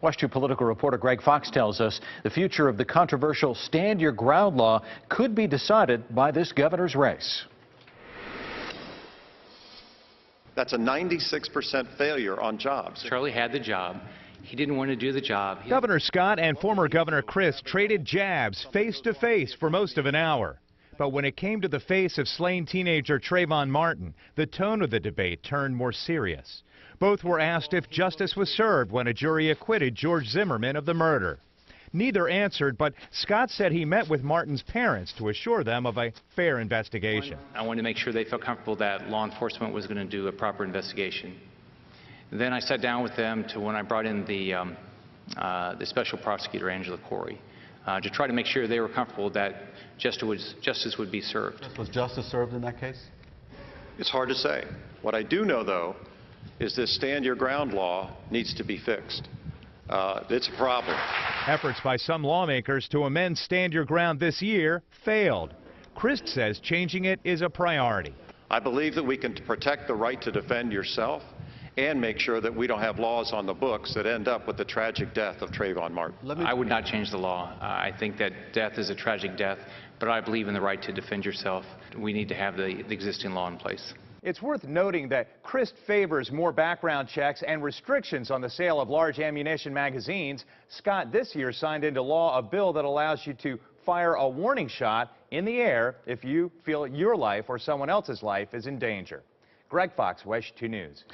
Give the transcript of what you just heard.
WESH 2 political reporter Greg Fox tells us the future of the controversial Stand Your Ground law could be decided by this governor's race. That's a 96% failure on jobs. Charlie had the job. He didn't want to do the job. Governor Scott and former Governor Crist traded jabs face to face for most of an hour. But when it came to the face of slain teenager Trayvon Martin, the tone of the debate turned more serious. Both were asked if justice was served when a jury acquitted George Zimmerman of the murder. Neither answered, but Scott said he met with Martin's parents to assure them of a fair investigation. I wanted to make sure they felt comfortable that law enforcement was going to do a proper investigation. Then I sat down with them to when I brought in the special prosecutor, Angela Corey, to try to make sure they were comfortable that justice would be served. Was justice served in that case? It's hard to say. What I do know, though, is this Stand Your Ground law needs to be fixed. It's a problem. Efforts by some lawmakers to amend Stand Your Ground this year failed. Crist says changing it is a priority. I believe that we can protect the right to defend yourself and make sure that we don't have laws on the books that end up with the tragic death of Trayvon Martin. I would not change the law. I think that death is a tragic death, but I believe in the right to defend yourself. We need to have the existing law in place. It's worth noting that Crist favors more background checks and restrictions on the sale of large ammunition magazines. Scott this year signed into law a bill that allows you to fire a warning shot in the air if you feel your life or someone else's life is in danger. Greg Fox, WESH 2 News.